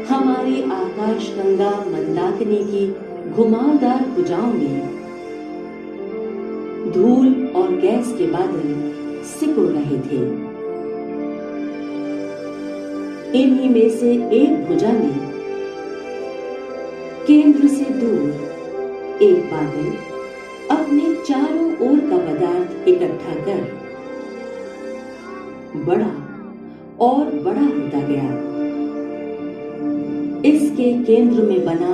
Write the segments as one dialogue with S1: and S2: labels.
S1: हमारी आकाशगंगा मंदाकिनी की घुमावदार भुजाओं में धूल और गैस के बादल सिकुड़ रहे थे। इन्हीं में से एक भुजा में केंद्र से दूर एक बादल अपने चारों ओर का पदार्थ इकट्ठा कर बड़ा और बड़ा होता गया। इसके केंद्र में बना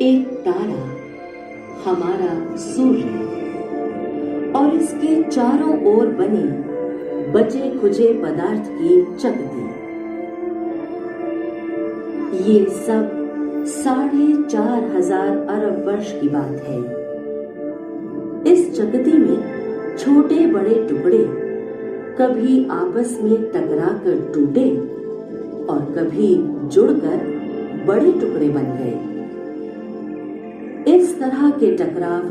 S1: एक तारा हमारा सूर्य और इसके चारों ओर बने बचे खुचे पदार्थ की चकती। ये सब 4,500 अरब वर्ष की बात है। इस चकती में छोटे बड़े टुकड़े कभी आपस में टकराकर टूटे और कभी जुड़कर बड़े टुकड़े बन गए। इस तरह के टकराव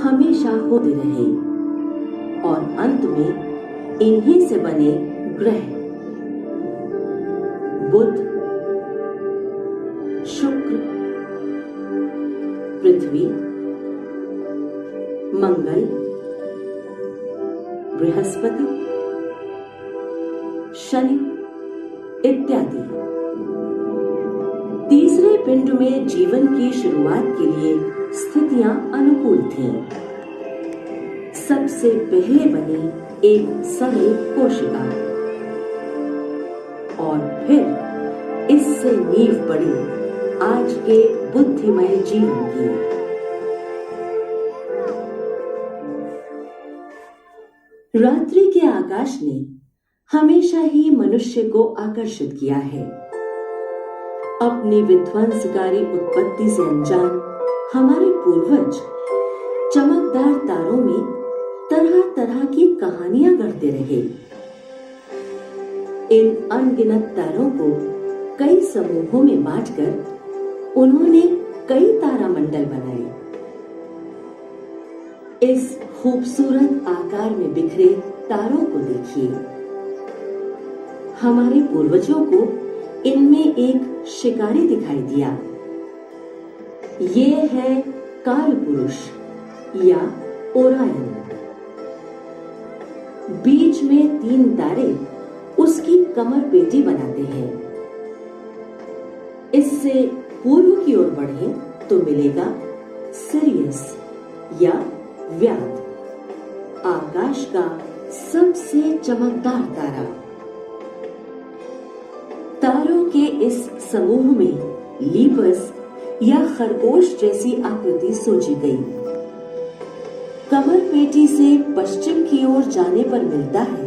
S1: हमेशा होते रहे और अंत में इन्हीं से बने ग्रह बुध, शुक्र, पृथ्वी, मंगल, बृहस्पति, शनि इत्यादि। तीसरे पिंड में जीवन की शुरुआत के लिए स्थितियां अनुकूल थीं। सबसे पहले बनी एक सरल कोशिका और फिर इससे नींव पड़ी आज के बुद्धिमय जीवन की। रात्रि के आकाश ने हमेशा ही मनुष्य को आकर्षित किया है। अपनी विध्वंसकारी उत्पत्ति से अनजान हमारे पूर्वज चमकदार तारों में तरह तरह की कहानियां गढ़ते रहे। इन अनगिनत तारों को कई समूहों में बांटकर उन्होंने कई तारामंडल बनाए। इस खूबसूरत आकार में बिखरे तारों को देखिए। हमारे पूर्वजों को इनमें एक शिकारी दिखाई दिया। ये है काल पुरुष या ओरायन। बीच में 3 तारे उसकी कमर पेटी बनाते हैं। इससे पूर्व की ओर बढ़े तो मिलेगा सिरियस या व्याध, आकाश का सबसे चमकदार तारा। तारों के इस समूह में लीपस या खरगोश जैसी आकृति सोची गई। कमर पेटी से पश्चिम की ओर जाने पर मिलता है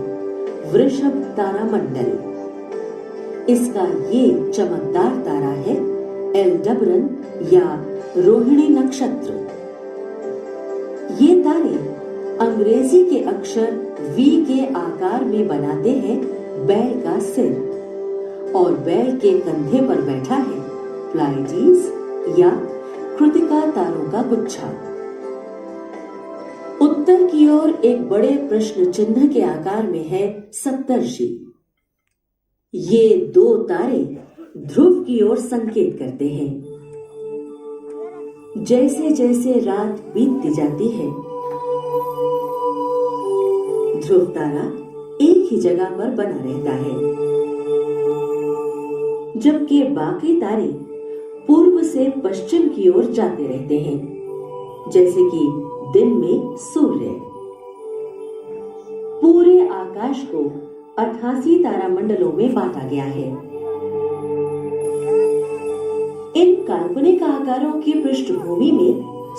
S1: वृषभ तारामंडल। इसका ये चमकदार तारा है एल्डबरन या रोहिणी नक्षत्र। ये तारे अंग्रेजी के अक्षर V के आकार में बनाते हैं बैल का सिर और बैल के कंधे पर बैठा है प्लाइडीज या कृतिका तारों का गुच्छा। उत्तर की ओर एक बड़े प्रश्न चिन्ह के आकार में है सप्तर्षि। ये 2 तारे ध्रुव की ओर संकेत करते हैं। जैसे जैसे रात बीतती जाती है ध्रुव तारा एक ही जगह पर बना रहता है, जबकि बाकी तारे पूर्व से पश्चिम की ओर जाते रहते हैं, जैसे कि दिन में सूर्य। पूरे आकाश को 88 तारामंडलों में बांटा गया है। इन काल्पनिक आकारों की पृष्ठभूमि में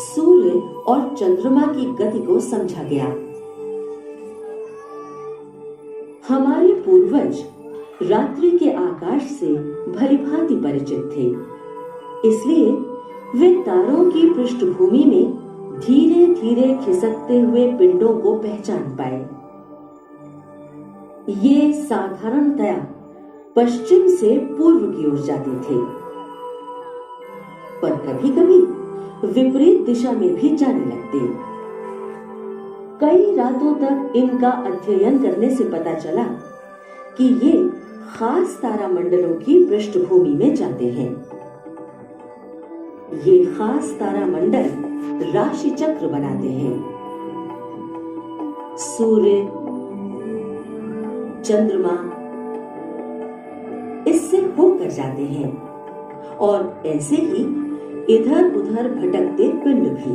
S1: सूर्य और चंद्रमा की गति को समझा गया। हमारे पूर्वज रात्रि के आकाश से भलीभांति परिचित थे, इसलिए वे तारों की पृष्ठभूमि में धीरे धीरे खिसकते हुए पिंडों को पहचान पाए। ये साधारणतया पश्चिम से पूर्व की ओर जाते थे, पर कभी कभी विपरीत दिशा में भी जाने लगते। कई रातों तक इनका अध्ययन करने से पता चला कि ये खास तारामंडलों की पृष्ठभूमि में जाते हैं। ये खास तारामंडल राशि चक्र बनाते हैं। सूर्य, चंद्रमा इससे होकर जाते हैं और ऐसे ही इधर उधर भटकते पिंड भी।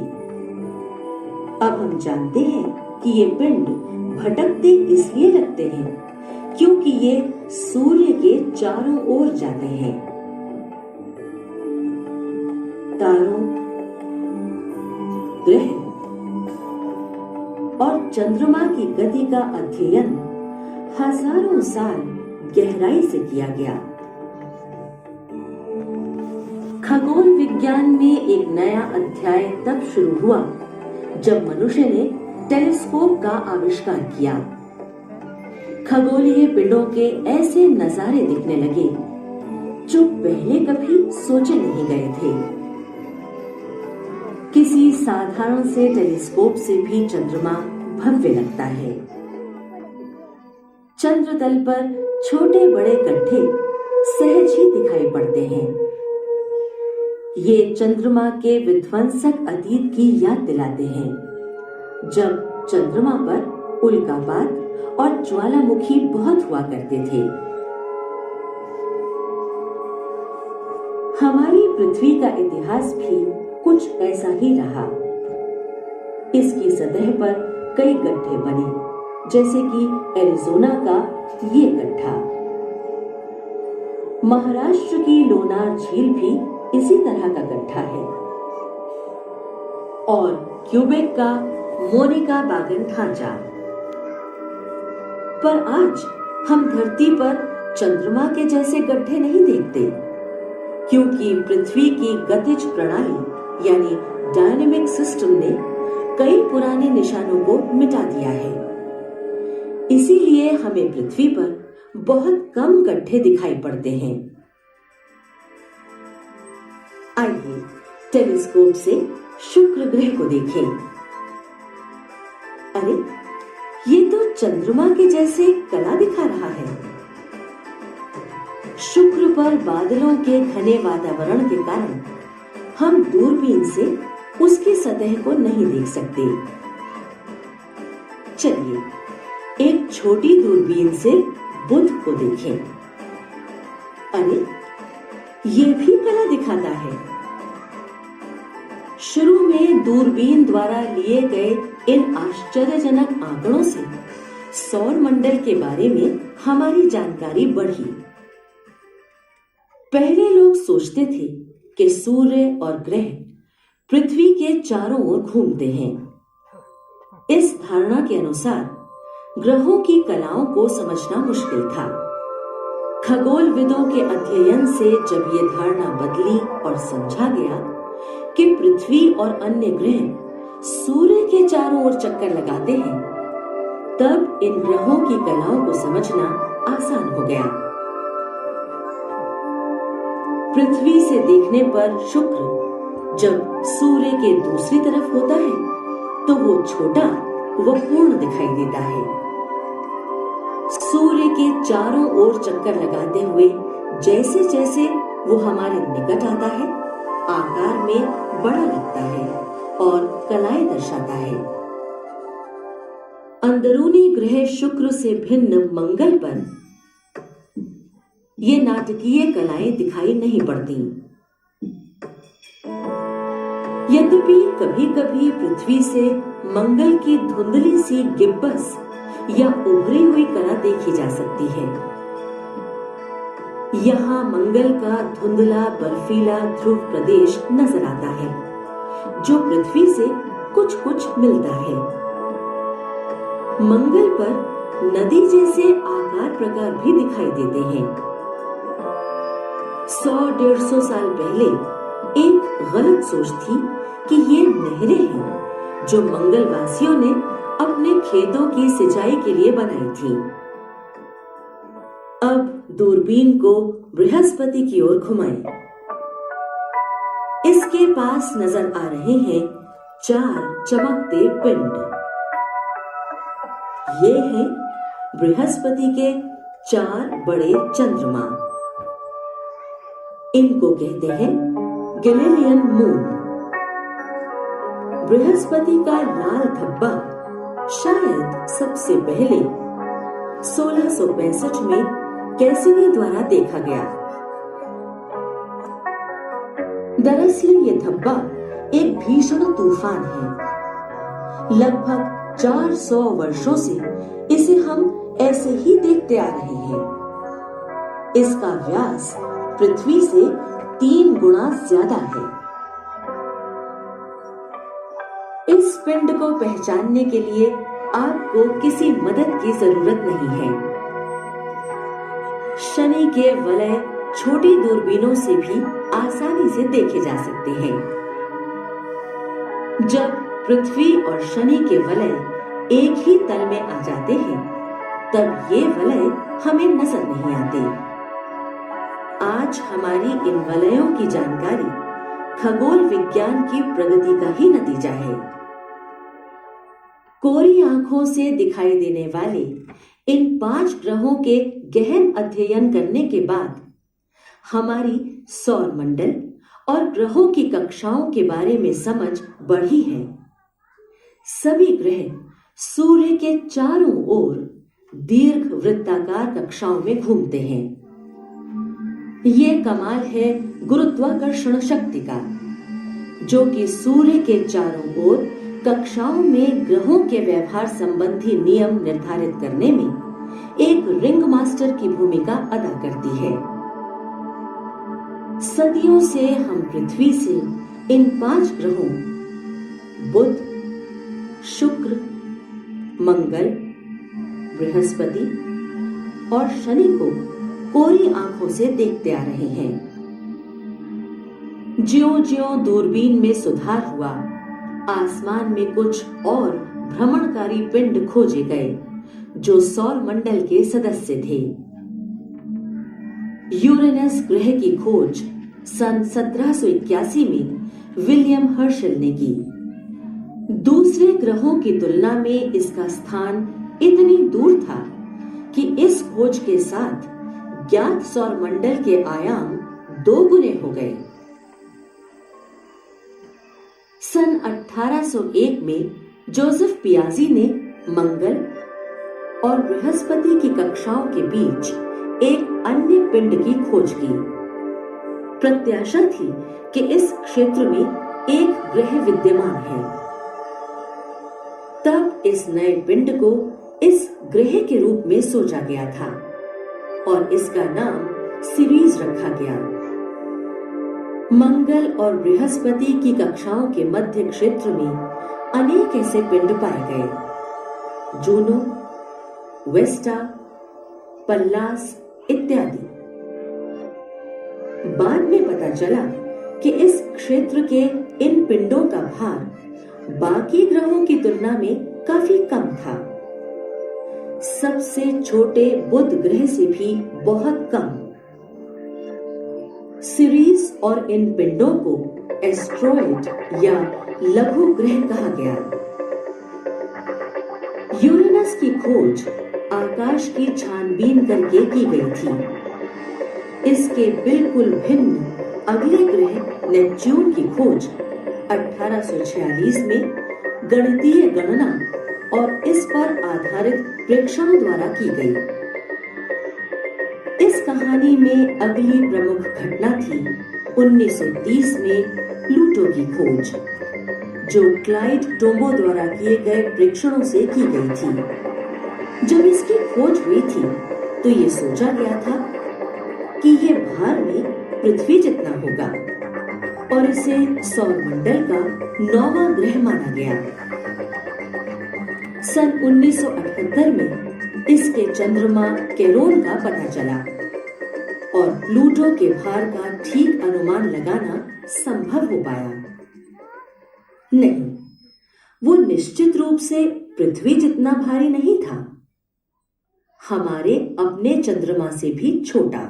S1: अब हम जानते हैं कि ये पिंड भटकते इसलिए लगते हैं क्योंकि ये सूर्य के चारों ओर जाते हैं। तारों, ग्रह और चंद्रमा की गति का अध्ययन हजारों साल गहराई से किया गया। खगोल विज्ञान में एक नया अध्याय तब शुरू हुआ जब मनुष्य ने टेलीस्कोप का आविष्कार किया। खगोलीय पिंडों के ऐसे नजारे दिखने लगे जो पहले कभी सोचे नहीं गए थे। किसी साधारण से टेलीस्कोप से भी चंद्रमा भव्य लगता है। चंद्रतल पर छोटे बड़े गड्ढे सहज ही दिखाई पड़ते हैं। ये चंद्रमा के विध्वंसक अतीत की याद दिलाते हैं, जब चंद्रमा पर उल्कापात और ज्वालामुखी बहुत हुआ करते थे। हमारी पृथ्वी का इतिहास भी कुछ ऐसा ही रहा। इसकी सतह पर कई गड्ढे बने, जैसे कि एरिज़ोना का ये गड्ढा। महाराष्ट्र की लोनार झील भी इसी तरह का गड्ढा है और क्यूबेक का मोनिका बागन ढांचा। पर आज हम धरती पर चंद्रमा के जैसे गड्ढे नहीं देखते, क्योंकि पृथ्वी की गतिज प्रणाली यानी डायनेमिक सिस्टम ने कई पुराने निशानों को मिटा दिया है। इसीलिए हमें पृथ्वी पर बहुत कम गड्ढे दिखाई पड़ते हैं। आइए टेलीस्कोप से शुक्र ग्रह को देखें। अरे, ये तो चंद्रमा के जैसे कला दिखा रहा है। शुक्र पर बादलों के घने वातावरण के कारण हम दूरबीन से उसकी सतह को नहीं देख सकते। चलिए एक छोटी दूरबीन से बुध को देखें। अरे, ये भी कला दिखाता है। शुरू में दूरबीन द्वारा लिए गए इन आश्चर्यजनक आंकड़ों से सौर मंडल के बारे में हमारी जानकारी बढ़ी। पहले लोग सोचते थे कि सूर्य और ग्रह पृथ्वी के चारों ओर घूमते हैं। इस धारणा के अनुसार ग्रहों की कलाओं को समझना मुश्किल था। खगोलविदों के अध्ययन से जब ये धारणा बदली और समझा गया कि पृथ्वी और अन्य ग्रह सूर्य के चारों ओर चक्कर लगाते हैं, तब इन ग्रहों की कलाओं को समझना आसान हो गया। पृथ्वी से देखने पर शुक्र जब सूर्य के दूसरी तरफ होता है तो वो छोटा व पूर्ण दिखाई देता है। सूर्य के चारों ओर चक्कर लगाते हुए जैसे जैसे वो हमारे निकट आता है, आकार में बड़ा लगता है और कलाएं दर्शाता है। अंदरूनी ग्रह शुक्र से भिन्न मंगल पर ये नाटकीय कलाएं दिखाई नहीं पड़ती। यद्यपि कभी कभी पृथ्वी से मंगल की धुंधली सी गिब्बस या उभरी हुई कला देखी जा सकती है। यहाँ मंगल का धुंधला बर्फीला ध्रुव प्रदेश नजर आता है, जो पृथ्वी से कुछ कुछ मिलता है। मंगल पर नदी जैसे आकार प्रकार भी दिखाई देते हैं। 100-150 साल पहले एक गलत सोच थी कि ये नहरें हैं जो मंगलवासियों ने अपने खेतों की सिंचाई के लिए बनाई थी। अब दूरबीन को बृहस्पति की ओर घुमाएं। इसके पास नजर आ रहे हैं 4 चमकते पिंड। ये हैं बृहस्पति के 4 बड़े चंद्रमा। इनको कहते हैं गैलीलियन मून। बृहस्पति का लाल धब्बा शायद सबसे पहले 1665 में कैसिनी द्वारा देखा गया। दरअसल ये धब्बा एक भीषण तूफान है। लगभग 400 वर्षों से इसे हम ऐसे ही देखते आ रहे हैं। इसका व्यास पृथ्वी से 3 गुना ज्यादा है। इस पिंड को पहचानने के लिए आपको किसी मदद की जरूरत नहीं है। शनि के वलय छोटी दूरबीनों से भी आसानी से देखे जा सकते हैं। जब पृथ्वी और शनि के वलय एक ही तल में आ जाते हैं, तब ये वलय हमें नजर नहीं आते। आज हमारी इन वलयों की जानकारी खगोल विज्ञान की प्रगति का ही नतीजा है। कोरी आंखों से दिखाई देने वाले इन 5 ग्रहों के गहन अध्ययन करने के बाद हमारी सौर मंडल और ग्रहों की कक्षाओं के बारे में समझ बढ़ी है। सभी ग्रह सूर्य के चारों ओर दीर्घ वृत्ताकार कक्षाओं में घूमते हैं। ये कमाल है गुरुत्वाकर्षण शक्ति का, जो कि सूर्य के चारों ओर कक्षाओं में ग्रहों के व्यवहार संबंधी नियम निर्धारित करने में एक रिंग मास्टर की भूमिका अदा करती है। सदियों से हम पृथ्वी से इन 5 ग्रहों बुध, शुक्र, मंगल, बृहस्पति और शनि को कोरी आंखों से देखते आ रहे हैं। ज्यों-ज्यों दूरबीन में सुधार हुआ, आसमान में कुछ और भ्रमणकारी पिंड खोजे गए जो सौर मंडल के सदस्य थे। यूरेनस ग्रह की खोज सन 1781 में विलियम हर्शल ने की। दूसरे ग्रहों की तुलना में इसका स्थान इतनी दूर था कि इस खोज के साथ ज्ञात सौर मंडल के आयाम 2 गुने हो गए। सन 1801 में जोसेफ पियाजी ने मंगल और बृहस्पति की कक्षाओं के बीच एक अन्य पिंड की खोज की। प्रत्याशा थी कि इस क्षेत्र में एक ग्रह विद्यमान है। तब इस नए पिंड को इस ग्रह के रूप में सोचा गया था और इसका नाम सीरीज रखा गया। मंगल और बृहस्पति की कक्षाओं के मध्य क्षेत्र में अनेक ऐसे पिंड पाए गए, जूनो, वेस्टा, पल्लास इत्यादि। बाद में पता चला कि इस क्षेत्र के इन पिंडों का भार बाकी ग्रहों की तुलना में काफी कम था। सबसे छोटे बुध ग्रह से भी बहुत कम। सीरीज और इन पिंडों को एस्ट्रॉइड या लघु ग्रह कहा गया। यूरेनस की खोज आकाश की छानबीन करके की गई थी। इसके बिल्कुल भिन्न अगले ग्रह नेपच्यून की खोज 1846 में गणितीय गणना और इस पर आधारित प्रेक्षणों द्वारा की गई। इस कहानी में अगली प्रमुख घटना थी 1930 में प्लूटो की खोज, जो क्लाइड टोम्बो द्वारा किए गए प्रेक्षणों से की गई थी। जब इसकी खोज हुई थी तो ये सोचा गया था कि ये भार में पृथ्वी जितना होगा और इसे सौर मंडल का 9वां ग्रह माना गया। सन 1978 में इसके चंद्रमा केरोन का पता चला और प्लूटो के भार का ठीक अनुमान लगाना संभव हो पाया। नहीं, वो निश्चित रूप से पृथ्वी जितना भारी नहीं था, हमारे अपने चंद्रमा से भी छोटा।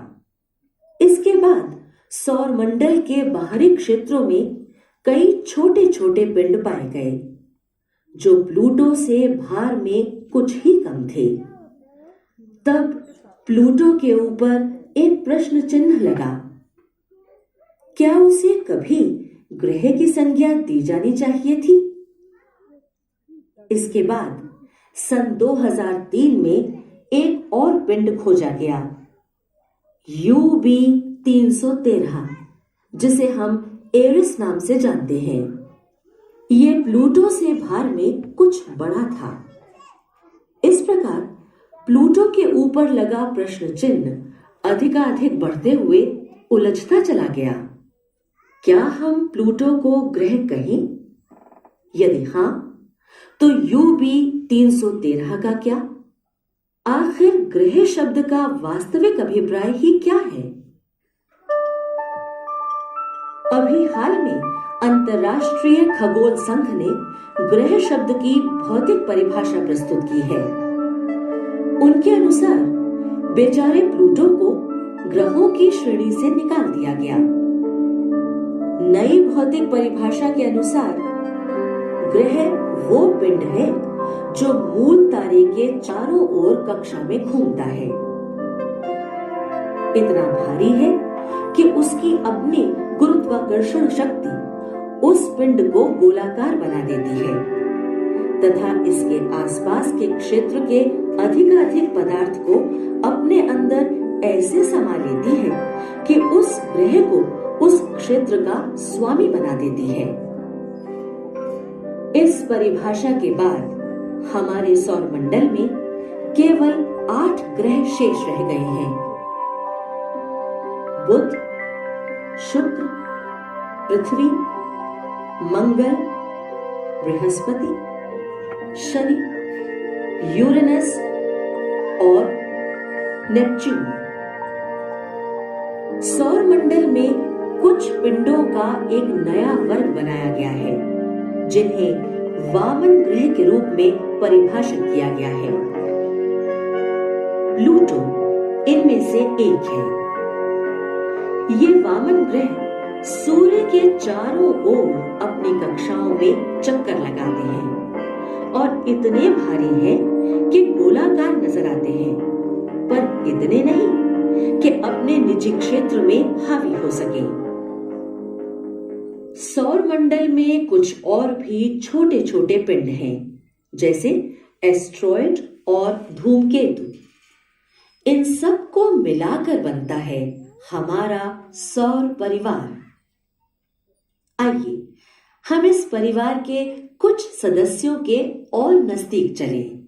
S1: इसके बाद सौर मंडल के बाहरी क्षेत्रों में कई छोटे छोटे पिंड पाए गए, जो प्लूटो से भार में कुछ ही कम थे। तब प्लूटो के ऊपर एक प्रश्न चिन्ह लगा। क्या उसे कभी ग्रह की संज्ञा दी जानी चाहिए थी? इसके बाद सन 2003 में एक और पिंड खोजा गया, UB 313, जिसे हम एरिस नाम से जानते हैं। ये प्लूटो से भार में कुछ बड़ा था। इस प्रकार प्लूटो के ऊपर लगा प्रश्न चिन्ह अधिकाधिक बढ़ते हुए उलझता चला गया। क्या हम प्लूटो को ग्रह कहें? यदि हां, तो UB 313 का क्या? आखिर ग्रह शब्द का वास्तविक अभिप्राय ही क्या है? अभी हाल में अंतर्राष्ट्रीय खगोल संघ ने ग्रह शब्द की भौतिक परिभाषा प्रस्तुत की है। उनके अनुसार बेचारे प्लूटो को ग्रहों की श्रेणी से निकाल दिया गया। नई भौतिक परिभाषा के अनुसार ग्रह वो पिंड है जो मूल तारे के चारों ओर कक्षा में घूमता है। इतना भारी है कि उसकी अपनी गुरुत्वाकर्षण शक्ति उस पिंड को गोलाकार बना देती है तथा इसके आसपास के क्षेत्र के अधिकाधिक पदार्थ को अपने अंदर ऐसे समा लेती है कि उस ग्रह को उस क्षेत्र का स्वामी बना देती है। इस परिभाषा के बाद हमारे सौरमंडल में केवल 8 ग्रह शेष रह गए हैं। बुध, शुक्र, पृथ्वी, मंगल, बृहस्पति, शनि, यूरेनस और नेपच्यून। सौरमंडल में कुछ पिंडों का एक नया वर्ग बनाया गया है जिन्हें वामन ग्रह के रूप में परिभाषित किया गया है। प्लूटो इनमें से एक है। ये वामन ग्रह सूर्य के चारों ओर अपनी कक्षाओं में चक्कर लगाते हैं और इतने भारी हैं कि गोलाकार नजर आते हैं, पर इतने नहीं कि अपने निजी क्षेत्र में हावी हो सके। सौरमंडल में कुछ और भी छोटे छोटे पिंड हैं, जैसे एस्ट्रॉयड और धूमकेतु। इन सब को मिलाकर बनता है हमारा सौर परिवार। आइए हम इस परिवार के कुछ सदस्यों के और नजदीक चलें।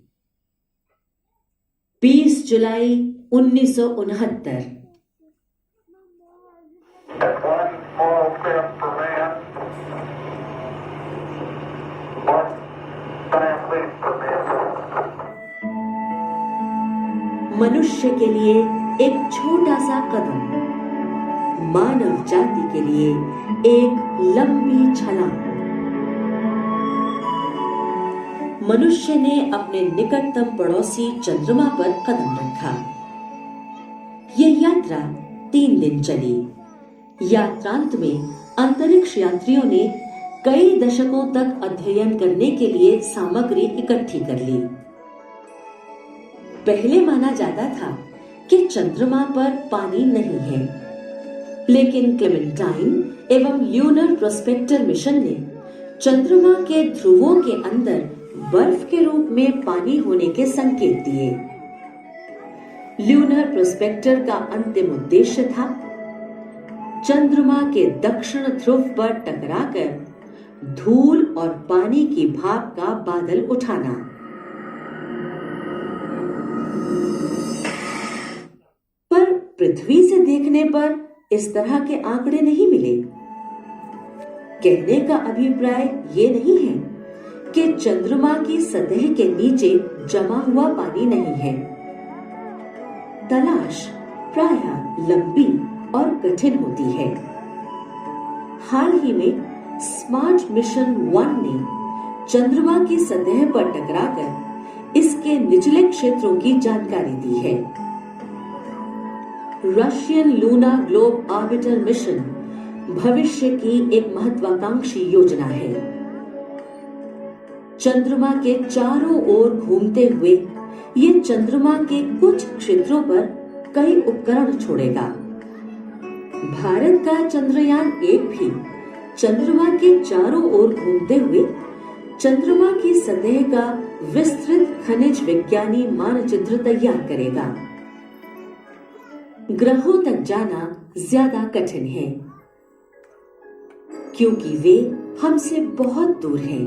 S1: 20 जुलाई 1969। मनुष्य के लिए एक छोटा सा कदम, मानव जाति के लिए एक लंबी छलांग। मनुष्य ने अपने निकटतम पड़ोसी चंद्रमा पर कदम रखा। यह यात्रा 3 दिन चली। यात्रांत में अंतरिक्ष यात्रियों ने कई दशकों तक अध्ययन करने के लिए सामग्री इकट्ठी कर ली। पहले माना जाता था कि चंद्रमा पर पानी नहीं है, लेकिन क्लेमेंटाइन एवं ल्यूनर प्रोस्पेक्टर मिशन ने चंद्रमा के ध्रुवों के अंदर बर्फ के रूप में पानी होने के संकेत दिए। ल्यूनर प्रोस्पेक्टर का अंतिम उद्देश्य था चंद्रमा के दक्षिण ध्रुव पर टकराकर धूल और पानी की भाप का बादल उठाना। पर पृथ्वी से देखने पर इस तरह के आंकड़े नहीं मिले। कहने का अभिप्राय ये नहीं है कि चंद्रमा की सतह के नीचे जमा हुआ पानी नहीं है। तलाश प्रायः लंबी और कठिन होती है। हाल ही में स्मार्ट मिशन 1 ने चंद्रमा की सतह पर टकराकर इसके निचले क्षेत्रों की जानकारी दी है। Russian Luna globe orbiter mission भविष्य की एक महत्वाकांक्षी योजना है। चंद्रमा के चारों ओर घूमते हुए ये चंद्रमा के कुछ क्षेत्रों पर कई उपकरण छोड़ेगा। भारत का चंद्रयान-1 भी चंद्रमा के चारों ओर घूमते हुए चंद्रमा की सतह का विस्तृत खनिज विज्ञानी मानचित्र तैयार करेगा। ग्रहों तक जाना ज्यादा कठिन है क्योंकि वे हमसे बहुत दूर हैं।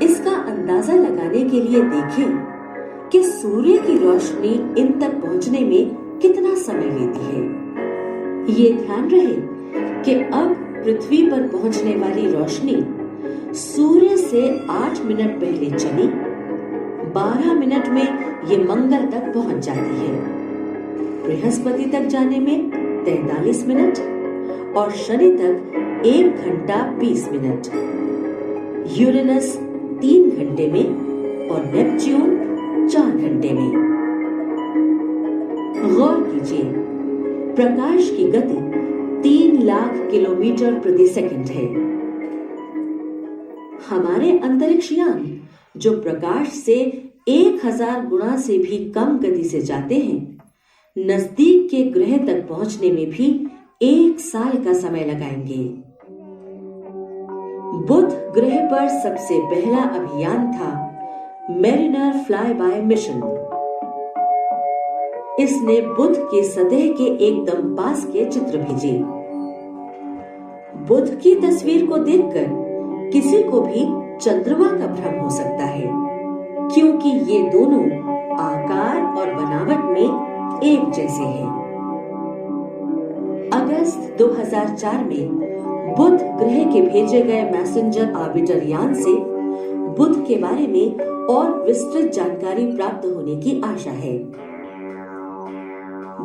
S1: इसका अंदाजा लगाने के लिए देखें कि सूर्य की रोशनी इन तक पहुंचने में कितना समय लेती है। ये ध्यान रहे कि अब पृथ्वी पर पहुंचने वाली रोशनी सूर्य से 8 मिनट पहले चली, 12 मिनट में ये मंगल तक पहुंच जाती है। बृहस्पति तक जाने में 43 मिनट और शनि तक 1 घंटा 20 मिनट, यूरेनस 3 घंटे में और नेपच्यून 4 घंटे में। गौर कीजिए, प्रकाश की गति 3 लाख किलोमीटर प्रति सेकंड है। हमारे अंतरिक्ष यान जो प्रकाश से 1000 गुना से भी कम गति से जाते हैं, नजदीक के ग्रह तक पहुंचने में भी 1 साल का समय लगाएंगे। बुध ग्रह पर सबसे पहला अभियान था मेरिनर फ्लाई बाय मिशन। इसने बुध की सतह के एकदम पास के चित्र भेजे। बुध की तस्वीर को देखकर किसी को भी चंद्रमा का भ्रम हो सकता है, क्योंकि ये दोनों आकार और बनावट में एक जैसे हैं। अगस्त 2004 में बुध ग्रह के भेजे गए मैसेंजर ऑर्बिटर यान से बुध के बारे में और विस्तृत जानकारी प्राप्त होने की आशा है।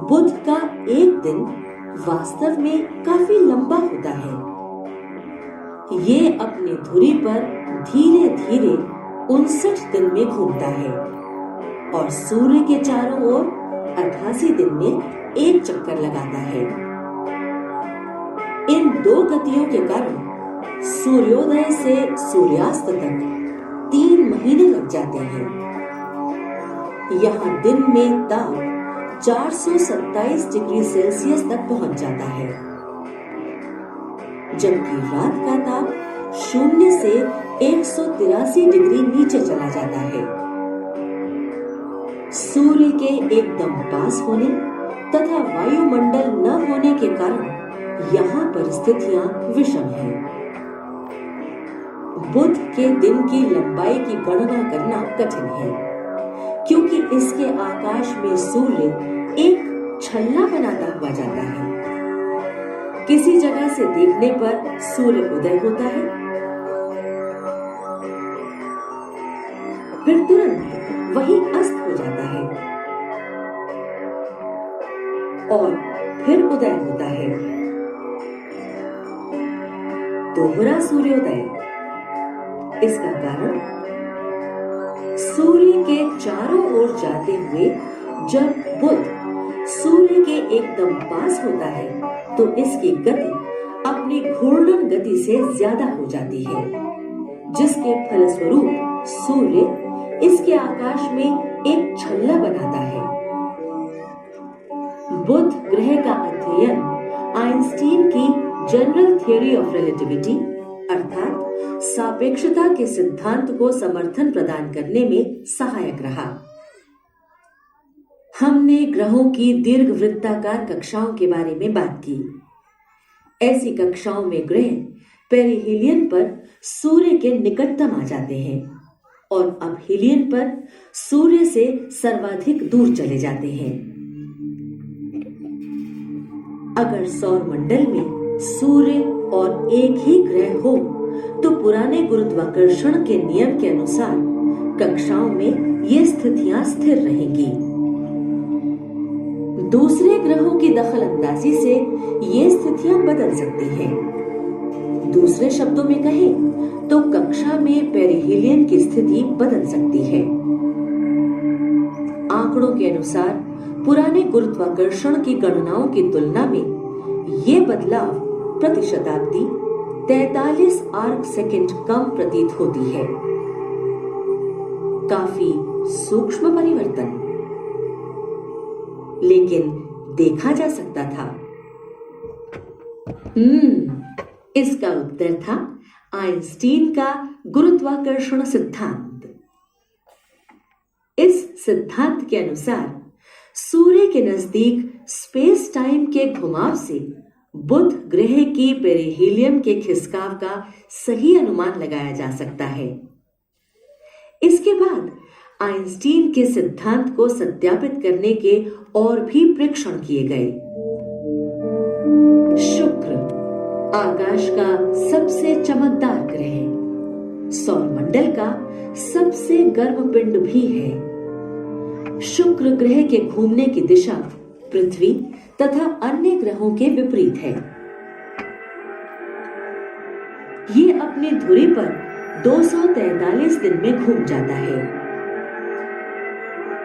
S1: बुध का एक दिन वास्तव में काफी लंबा होता है। ये अपनी धुरी पर धीरे धीरे 59 दिन में घूमता है और सूर्य के चारों ओर 88 दिन में एक चक्कर लगाता है। इन 2 गतियों के कारण सूर्योदय से सूर्यास्त तक 3 महीने लग जाते हैं। यहाँ दिन में ताप 427 डिग्री सेल्सियस तक पहुंच जाता है, जबकि रात का ताप 0 से 183 डिग्री नीचे चला जाता है। सूर्य के एकदम पास होने तथा वायुमंडल न होने के कारण यहाँ पर स्थितियां विषम हैं। बुध के दिन की लंबाई की गणना करना कठिन है, क्योंकि इसके आकाश में सूर्य एक छल्ला बनाता हुआ जाता है। किसी जगह से देखने पर सूर्य उदय होता है, फिर तुरंत वही अस्त हो जाता है और फिर उदय होता है। दोहरा सूर्योदय। इसका कारण सूर्य के चारों ओर जाते हुए जब बुध सूर्य के एकदम पास होता है तो इसकी गति अपनी घूर्णन गति से ज्यादा हो जाती है, जिसके फलस्वरूप सूर्य इसके आकाश में एक छल्ला बनाता है। बुध ग्रह का अध्ययन आइंस्टीन की जनरल थियरी ऑफ रिलेटिविटी अर्थात सापेक्षता के सिद्धांत को समर्थन प्रदान करने में सहायक रहा। हमने ग्रहों की दीर्घवृत्ताकार कक्षाओं के बारे में बात की। ऐसी कक्षाओं में ग्रह पेरिहीलियन पर सूर्य के निकटतम आ जाते हैं और अब हीलियन पर सूर्य से सर्वाधिक दूर चले जाते हैं। अगर सौर मंडल में सूर्य और एक ही ग्रह हो तो पुराने गुरुत्वाकर्षण के नियम के अनुसार कक्षाओं में ये स्थितियां स्थिर रहेंगी। दूसरे ग्रहों की दखलअंदाजी से ये स्थितियां बदल सकती हैं। दूसरे शब्दों में कहें तो कक्षा में पेरिहीलियन की स्थिति बदल सकती है। आंकड़ों के अनुसार पुराने गुरुत्वाकर्षण की गणनाओं की तुलना में ये बदलाव प्रति शताब्दी 43 आर्क सेकंड कम प्रतीत होती है। काफी सूक्ष्म परिवर्तन। लेकिन देखा जा सकता था। इसका उत्तर था आइंस्टीन का गुरुत्वाकर्षण सिद्धांत। इस सिद्धांत के अनुसार सूर्य के नजदीक स्पेस टाइम के घुमाव से बुध ग्रह की पेरिहीलियम के खिसकाव का सही अनुमान लगाया जा सकता है। इसके बाद आइंस्टीन के सिद्धांत को सत्यापित करने के और भी परीक्षण किए गए। शुक्र आकाश का सबसे चमकदार ग्रह, सौरमंडल का सबसे गर्म पिंड भी है। शुक्र ग्रह के घूमने की दिशा पृथ्वी तथा अन्य ग्रहों के विपरीत है। ये अपनी धुरी पर 243 दिन में घूम जाता है,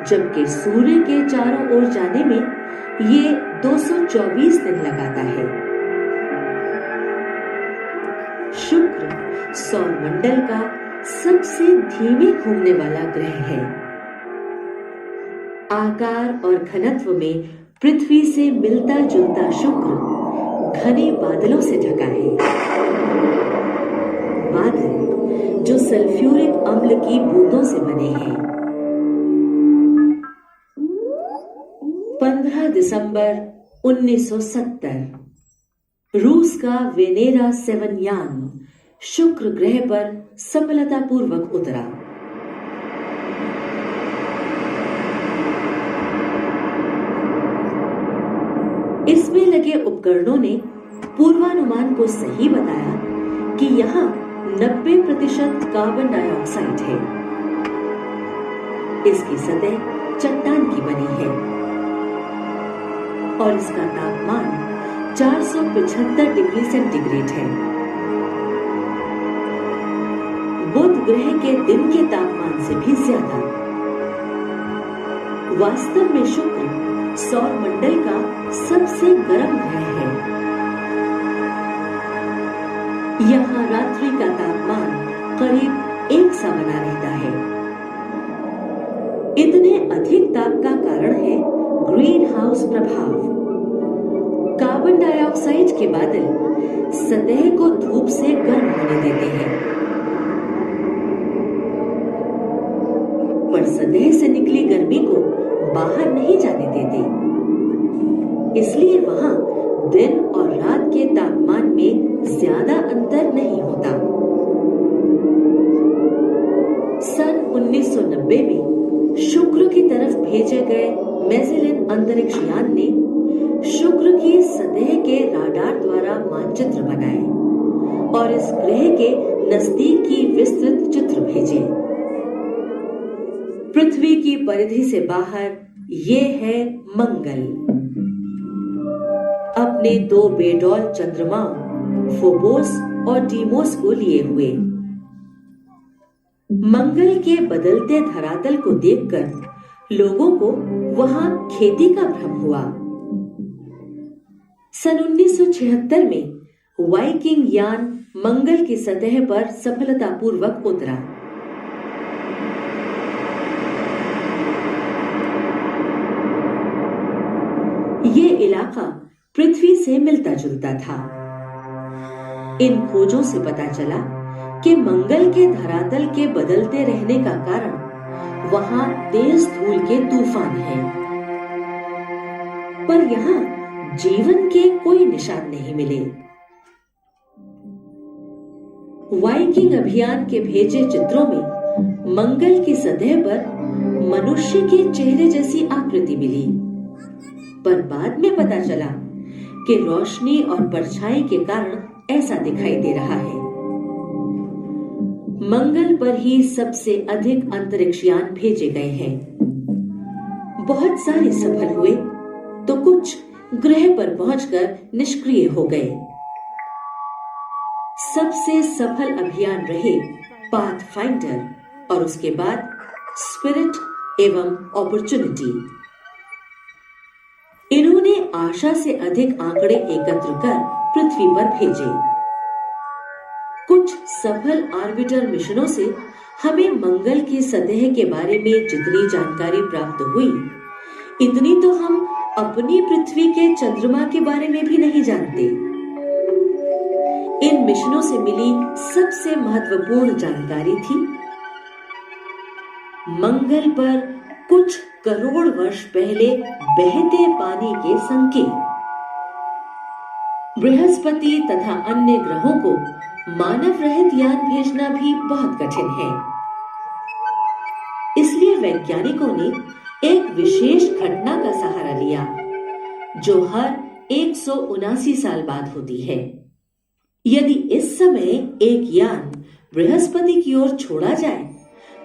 S1: जबकि सूर्य के चारों ओर जाने में ये 224 दिन लगाता है। शुक्र सौरमंडल का सबसे धीमे घूमने वाला ग्रह है। आकार और घनत्व में पृथ्वी से मिलता जुलता शुक्र घने बादलों से ढका है। बादल जो सल्फ्यूरिक अम्ल की बूंदों से बने हैं। 15 दिसंबर 1970 रूस का वेनेरा 7 यान शुक्र ग्रह पर सफलतापूर्वक उतरा। इसमें लगे उपकरणों ने पूर्वानुमान को सही बताया कि यहाँ 90% कार्बन डाइऑक्साइड है। इसकी सतह चट्टान की बनी है और इसका तापमान 475 डिग्री सेंटीग्रेड है। बुध ग्रह के दिन के तापमान से भी ज्यादा। वास्तव में शुक्र सौरमंडल का सबसे गर्म ग्रह है। यहाँ रात्रि का तापमान करीब एक सा बना रहता है। इतने अधिक ताप का कारण है ग्रीन हाउस प्रभाव। कार्बन डाइऑक्साइड के बादल सतह को धूप से गर्म होने देते हैं, पर सतह से निकली गर्मी को बाहर नहीं जाने देते। इसलिए वहां दिन और रात के तापमान में ज्यादा अंतर नहीं होता। सन 1990 में शुक्र की तरफ भेजे गए मैजेलिन अंतरिक्ष यान ने शुक्र की सतह के राडार द्वारा मानचित्र बनाए और इस ग्रह के नजदीक की विस्तृत चित्र भेजे। पृथ्वी की परिधि से बाहर ये है मंगल, अपने 2 बेडौल चंद्रमाओं फोबोस और डीमोस को लिए हुए। मंगल के बदलते धरातल को देखकर लोगों को वहां खेती का भ्रम हुआ। सन 1976 में वाइकिंग यान मंगल की सतह पर सफलतापूर्वक उतरा। ये इलाका पृथ्वी से मिलता जुलता था। इन खोजों से पता चला कि मंगल के धरातल के बदलते रहने का कारण वहां तेज धूल के तूफान हैं, पर यहां जीवन के कोई निशान नहीं मिले। वाइकिंग अभियान के भेजे चित्रों में मंगल की सतह पर मनुष्य के चेहरे जैसी आकृति मिली, पर बाद में पता चला कि रोशनी और परछाई के कारण ऐसा दिखाई दे रहा है। मंगल पर ही सबसे अधिक अंतरिक्ष यान भेजे गए हैं। बहुत सारे सफल हुए तो कुछ ग्रह पर पहुंचकर निष्क्रिय हो गए। सबसे सफल अभियान रहे पाथफाइंडर और उसके बाद स्पिरिट एवं अपॉर्चुनिटी। इन्होंने आशा से अधिक आंकड़े एकत्र कर पृथ्वी पर भेजे। कुछ सफल ऑर्बिटर मिशनों से हमें मंगल की सतह के बारे में जितनी जानकारी प्राप्त हुई, इतनी तो हम अपनी पृथ्वी के चंद्रमा के बारे में भी नहीं जानते। इन मिशनों से मिली सबसे महत्वपूर्ण जानकारी थी मंगल पर कुछ करोड़ वर्ष पहले बहते पानी के संकेत। बृहस्पति तथा अन्य ग्रहों को मानव रहित यान भेजना भी बहुत कठिन है। इसलिए वैज्ञानिकों ने एक विशेष घटना का सहारा लिया जो हर 179 साल बाद होती है। यदि इस समय एक यान बृहस्पति की ओर छोड़ा जाए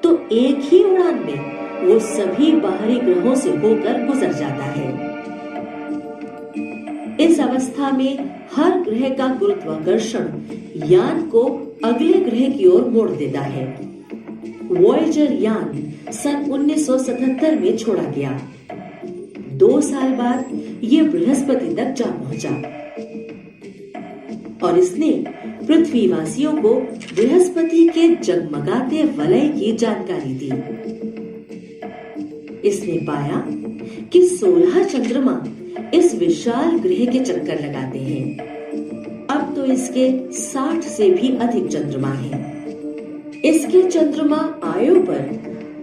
S1: तो एक ही उड़ान में वो सभी बाहरी ग्रहों से होकर गुजर जाता है। इस अवस्था में हर ग्रह का गुरुत्वाकर्षण यान को अगले ग्रह की ओर मोड़ देता है। वॉयेजर यान सन 1977 में छोड़ा गया। 2 साल बाद ये बृहस्पति तक जा पहुंचा और इसने पृथ्वीवासियों को बृहस्पति के जगमगाते वलय की जानकारी दी। इसने पाया कि 16 चंद्रमा इस विशाल ग्रह के चक्कर लगाते हैं। अब तो इसके 60 से भी अधिक चंद्रमा हैं। इसके चंद्रमा आयो पर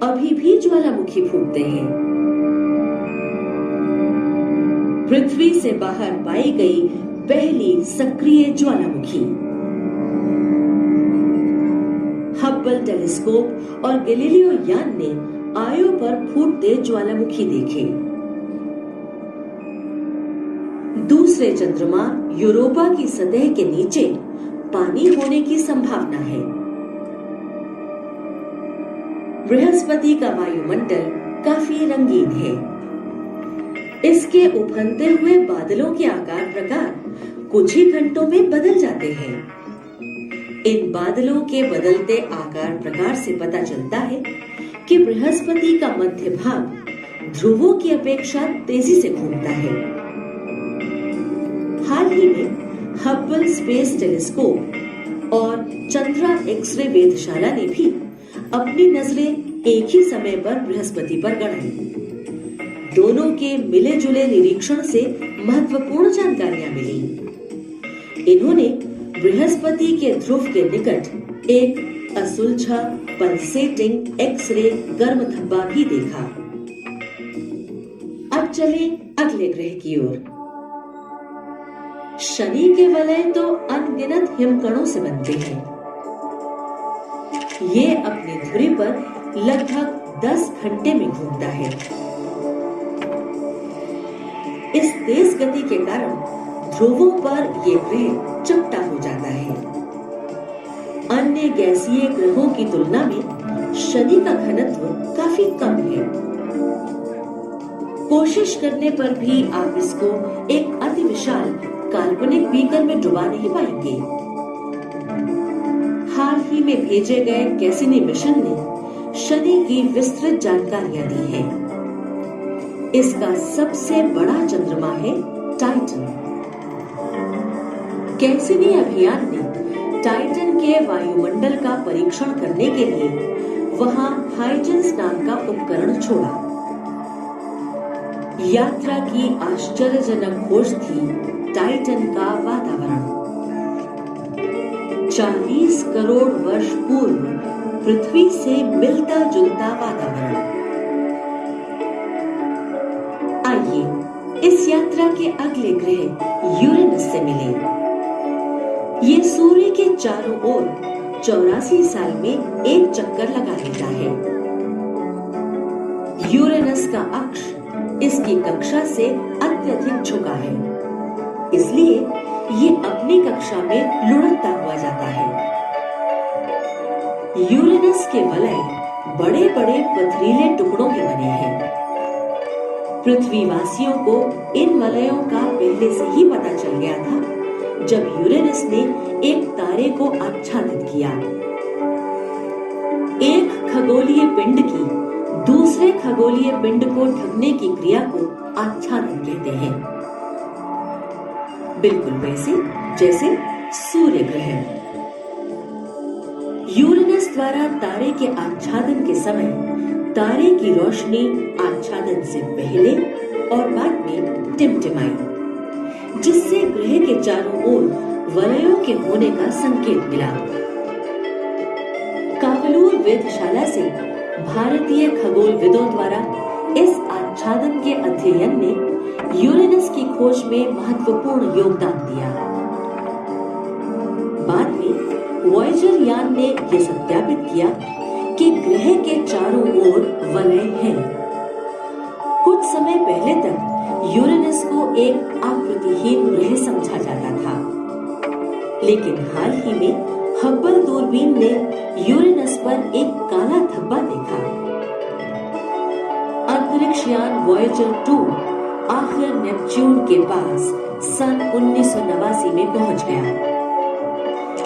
S1: अभी भी ज्वालामुखी फूटते हैं। पृथ्वी से बाहर पाई गई पहली सक्रिय ज्वालामुखी। हब्बल टेलीस्कोप और गैलीलियो यान ने आयो पर फूटते ज्वालामुखी देखे। दूसरे चंद्रमा यूरोपा की सतह के नीचे पानी होने की संभावना है। बृहस्पति का वायुमंडल काफी रंगीन है। इसके उफनते हुए बादलों के आकार प्रकार कुछ ही घंटों में बदल जाते हैं। इन बादलों के बदलते आकार प्रकार से पता चलता है कि बृहस्पति का मध्य भाग ध्रुवों की अपेक्षा तेजी से घूमता है। हाल ही में हब्बल स्पेस टेलीस्कोप और चंद्रा एक्सरे वेधशाला ने भी अपनी नजरें एक ही समय पर बृहस्पति पर गड़ाई। दोनों के मिले जुले निरीक्षण से महत्वपूर्ण जानकारियां मिली। इन्होंने बृहस्पति के ध्रुव के निकट एक असुलझा पल्सेटिंग एक्सरे गर्म धब्बा भी देखा। अब चले अगले ग्रह की ओर। शनि के वलय तो अनगिनत हिमकणों से बनते हैं। ये अपनी धुरी पर लगभग 10 घंटे में घूमता है। इस तेज गति के कारण ध्रुवों पर ये ग्रह चपटा हो जाता है। अन्य गैसीय ग्रहों की तुलना में शनि का घनत्व काफी कम है। कोशिश करने पर भी आप इसको एक अति विशाल काल्पनिक बीकर में डुबा नहीं पाएंगे। हाल ही में भेजे गए कैसिनी मिशन ने शनि की विस्तृत जानकारियां दी हैं। इसका सबसे बड़ा चंद्रमा है टाइटन। कैसिनी अभियान ने टाइटन के वायुमंडल का परीक्षण करने के लिए वहां हाइजेंस नाम का उपकरण छोड़ा। यात्रा की आश्चर्यजनक खोज थी टाइटन का वातावरण। 40 करोड़ वर्ष पूर्व पृथ्वी से मिलता जुलता वातावरण। आइए इस यात्रा के अगले ग्रह यूरेनस से मिले। ये सूर्य के चारों ओर 84 साल में एक चक्कर लगा लेता है। यूरेनस का अक्ष इसकी कक्षा से अत्यधिक झुका है, इसलिए ये अपनी कक्षा में लुढ़कता हुआ जाता है। यूरेनस के वलय बड़े बड़े पथरीले टुकड़ों के बने हैं। पृथ्वीवासियों को इन वलयों का पहले से ही पता चल गया था जब यूरेनस ने एक तारे को आच्छादित किया। एक खगोलीय पिंड की दूसरे खगोलीय पिंड को ढकने की क्रिया को आच्छादन कहते हैं। बिल्कुल वैसे जैसे सूर्य ग्रहण। यूरेनस द्वारा तारे के आच्छादन के समय तारे की रोशनी आच्छादन से पहले और बाद में टिमटिमाई, जिससे ग्रह के चारों ओर वलयों के होने का संकेत मिला। कावलूर वेधशाला से भारतीय खगोलविदों द्वारा इस आच्छादन के अध्ययन ने यूरेनस की खोज में महत्वपूर्ण योगदान दिया। बाद में वॉयेजर यान ने यह सत्यापित किया कि ग्रह के चारों ओर वलय हैं। कुछ समय पहले तक यूरेनस को एक आकृतिहीन ग्रह समझा जाता था, लेकिन हाल ही में हब्बल दूरबीन ने यूरेनस पर एक काला धब्बा देखा। अंतरिक्ष यान वॉयेजर 2 आखिर नेपच्यून के पास सन 1989 में पहुंच गया।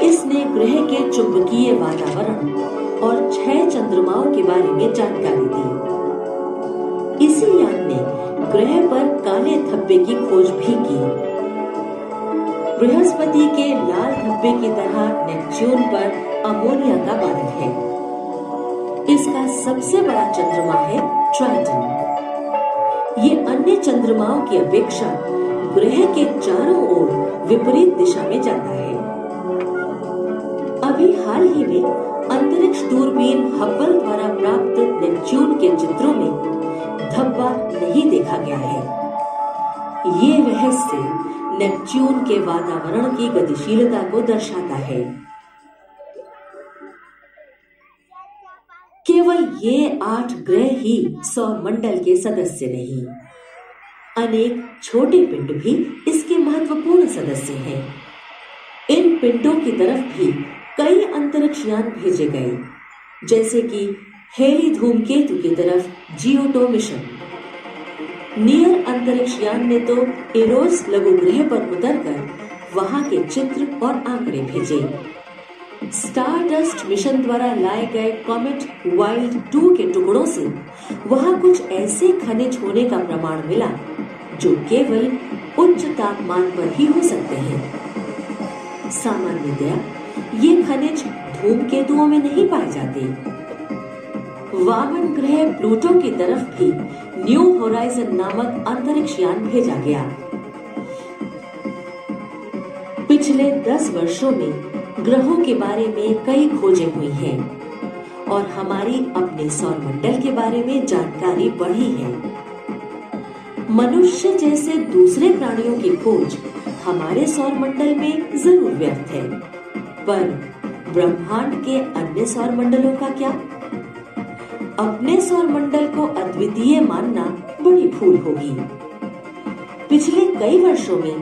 S1: इसने ग्रह के चुंबकीय वातावरण और 6 चंद्रमाओं के बारे में जानकारी दी। इसी यान ने ग्रह पर काले धब्बे की खोज भी की। बृहस्पति के लाल धब्बे की तरह नेपच्यून पर अमोनिया का बादल है। इसका सबसे बड़ा चंद्रमा है ट्राइटन। ये अन्य चंद्रमाओं की अपेक्षा ग्रह के चारों ओर विपरीत दिशा में जाता है। अभी हाल ही में अंतरिक्ष दूरबीन हब्बल द्वारा प्राप्त नेपच्यून के चित्रों में धब्बा नहीं देखा गया है। ये रहस्य नेपच्यून के वातावरण की गतिशीलता को दर्शाता है। केवल ये 8 ग्रह ही सौर मंडल के सदस्य नहीं, अनेक छोटे पिंड भी इसके महत्वपूर्ण सदस्य हैं। इन पिंडों की तरफ भी कई अंतरिक्ष यान भेजे गए, जैसे कि हेली धूमकेतु की तरफ जियोटो मिशन। नियर अंतरिक्ष यान ने तो इरोस लघु ग्रह पर उतरकर वहां के चित्र और आंकड़े भेजे। स्टारडस्ट मिशन द्वारा लाए गए कॉमेट वाइल्ड 2 के टुकड़ों से वहां कुछ ऐसे खनिज होने का प्रमाण मिला जो केवल उच्च तापमान पर ही हो सकते हैं। सामान्यतया ये खनिज धूमकेतुओं में नहीं पाए जाते। वामन ग्रह प्लूटो की तरफ भी न्यू होराइजन नामक अंतरिक्ष यान भेजा गया। पिछले 10 वर्षों में ग्रहों के बारे में कई खोजें हुई हैं और हमारी अपने सौर मंडल के बारे में जानकारी बढ़ी है। मनुष्य जैसे दूसरे प्राणियों की खोज हमारे सौर मंडल में जरूर व्यर्थ है, पर ब्रह्मांड के अन्य सौर मंडलों का क्या? अपने सौर मंडल को अद्वितीय मानना बड़ी भूल होगी। पिछले कई वर्षों में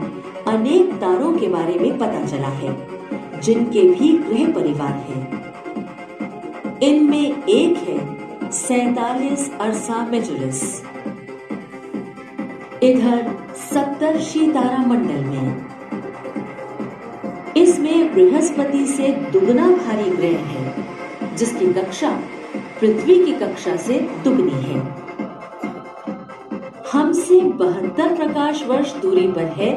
S1: अनेक तारों के बारे में पता चला है जिनके भी ग्रह परिवार हैं। इनमें एक है 47 अर्सा मेजोरिस। इधर सप्तर्षि तारा मंडल में इसमें बृहस्पति से दुगना भारी ग्रह है, जिसकी कक्षा पृथ्वी की कक्षा से दुगनी है। हमसे 72 प्रकाश वर्ष दूरी पर है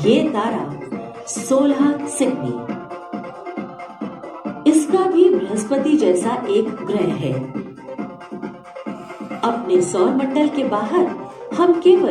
S1: ये तारा 16 सिग्नी। इसका भी बृहस्पति जैसा एक ग्रह है। अपने सौर मंडल के बाहर हम केवल